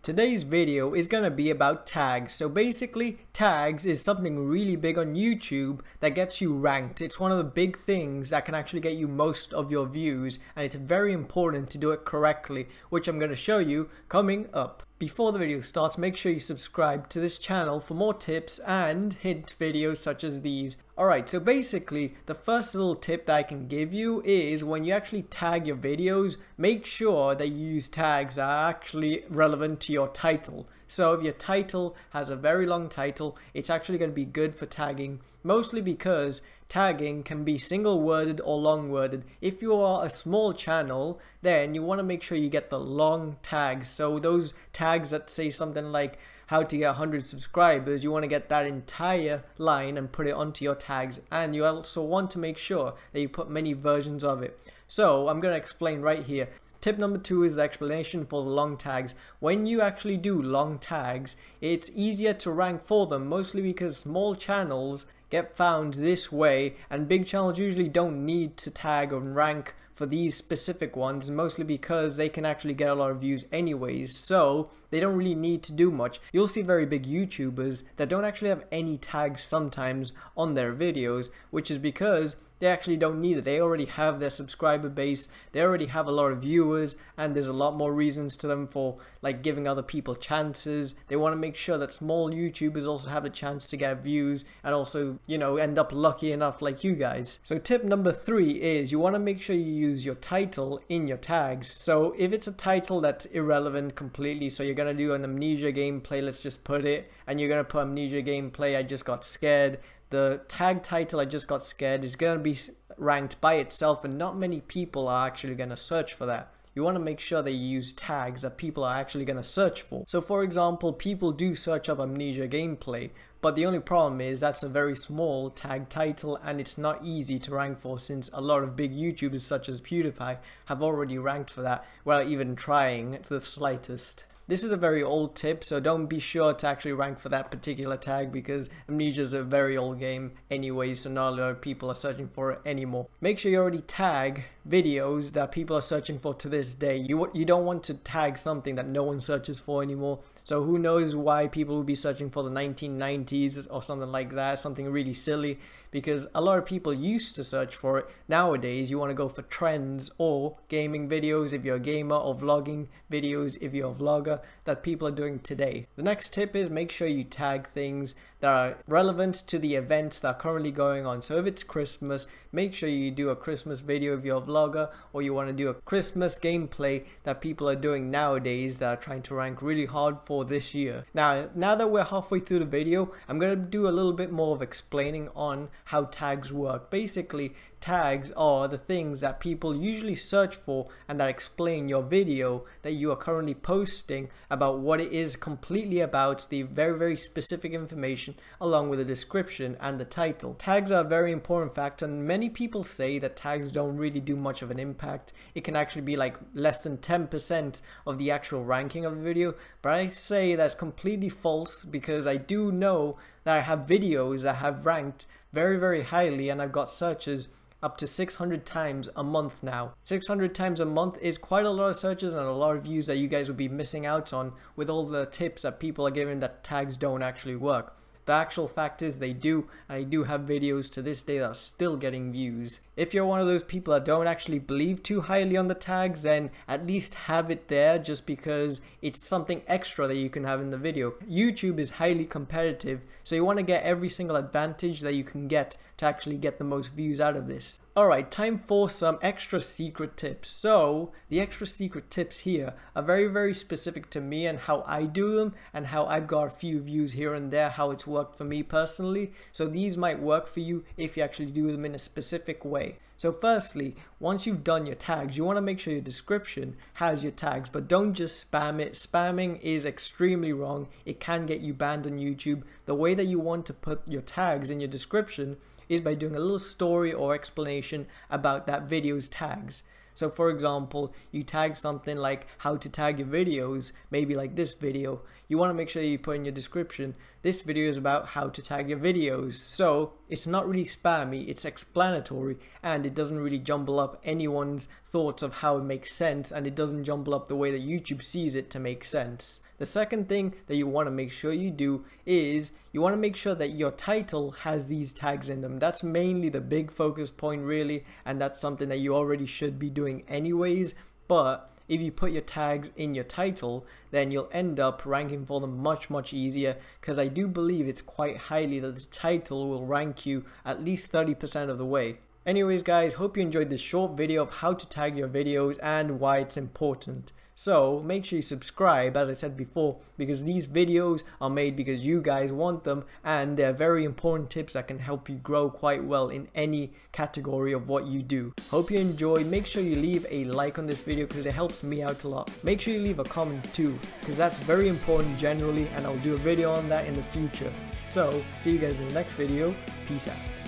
today's video is going to be about tags. So basically, tags is something really big on YouTube that gets you ranked. It's one of the big things that can actually get you most of your views, and it's very important to do it correctly, which I'm going to show you coming up. Before the video starts, make sure you subscribe to this channel for more tips and hint videos such as these. Alright, so basically, the first little tip that I can give you is when you actually tag your videos, make sure that you use tags that are actually relevant to your title. So if your title has a very long title, it's actually going to be good for tagging, mostly because tagging can be single worded or long worded. If you are a small channel, then you want to make sure you get the long tags. So those tags that say something like how to get 100 subscribers, you want to get that entire line and put it onto your tags, and you also want to make sure that you put many versions of it. So I'm going to explain right here. Tip number 2 is the explanation for the long tags. When you actually do long tags, it's easier to rank for them, mostly because small channels get found this way, and big channels usually don't need to tag and rank for these specific ones, mostly because they can actually get a lot of views anyways, so they don't really need to do much. You'll see very big YouTubers that don't actually have any tags sometimes on their videos, which is because they actually don't need it. They already have their subscriber base, they already have a lot of viewers, and there's a lot more reasons to them for like giving other people chances. They want to make sure that small YouTubers also have a chance to get views and also, you know, end up lucky enough like you guys. So tip number 3 is you want to make sure you use your title in your tags. So if it's a title that's irrelevant completely, so you're going to do an Amnesia gameplay, let's just put it, and you're going to put Amnesia gameplay, I just got scared. The tag title, I just got scared, is going to be ranked by itself, and not many people are actually going to search for that. You want to make sure that you use tags that people are actually going to search for. So for example, people do search up Amnesia gameplay, but the only problem is that's a very small tag title and it's not easy to rank for, since a lot of big YouTubers such as PewDiePie have already ranked for that without even trying to the slightest. This is a very old tip, so don't be sure to actually rank for that particular tag, because Amnesia is a very old game anyway, so not a lot of people are searching for it anymore. Make sure you already tag videos that people are searching for to this day. You don't want to tag something that no one searches for anymore. So who knows why people will be searching for the 1990s or something like that, something really silly, because a lot of people used to search for it. Nowadays, you want to go for trends or gaming videos if you're a gamer, or vlogging videos if you're a vlogger, that people are doing today. The next tip is make sure you tag things that are relevant to the events that are currently going on. So if it's Christmas, make sure you do a Christmas video if you're a vlogger, or you want to do a Christmas gameplay that people are doing nowadays that are trying to rank really hard for this year. Now that we're halfway through the video, I'm going to do a little bit more of explaining on how tags work. Basically, tags are the things that people usually search for and that explain your video that you are currently posting about what it is completely about, the very specific information along with the description and the title. Tags are a very important factor, and many people say that tags don't really do much of an impact. It can actually be like less than 10% of the actual ranking of the video, but I say that's completely false, because I do know that I have videos that have ranked very highly, and I've got searches up to 600 times a month now. 600 times a month is quite a lot of searches and a lot of views that you guys will be missing out on with all the tips that people are giving that tags don't actually work. The actual fact is they do, and I do have videos to this day that are still getting views. If you're one of those people that don't actually believe too highly on the tags, then at least have it there just because it's something extra that you can have in the video. YouTube is highly competitive, so you want to get every single advantage that you can get to actually get the most views out of this. Alright, time for some extra secret tips. So the extra secret tips here are very specific to me and how I do them, and how I've got a few views here and there, how it's worked for me personally. So these might work for you if you actually do them in a specific way. So firstly, once you've done your tags, you want to make sure your description has your tags, but don't just spam it. Spamming is extremely wrong. It can get you banned on YouTube. The way that you want to put your tags in your description is by doing a little story or explanation about that video's tags. So for example, you tag something like how to tag your videos, maybe like this video. You want to make sure you put in your description, this video is about how to tag your videos. So it's not really spammy, it's explanatory, and it doesn't really jumble up anyone's thoughts of how it makes sense, and it doesn't jumble up the way that YouTube sees it to make sense. The second thing that you want to make sure you do is you want to make sure that your title has these tags in them. That's mainly the big focus point really, and that's something that you already should be doing anyways. But if you put your tags in your title, then you'll end up ranking for them much easier, because I do believe it's quite highly that the title will rank you at least 30% of the way. Anyways guys, hope you enjoyed this short video of how to tag your videos and why it's important. So make sure you subscribe, as I said before, because these videos are made because you guys want them, and they're very important tips that can help you grow quite well in any category of what you do. Hope you enjoyed. Make sure you leave a like on this video because it helps me out a lot. Make sure you leave a comment too, because that's very important generally, and I'll do a video on that in the future. So see you guys in the next video. Peace out.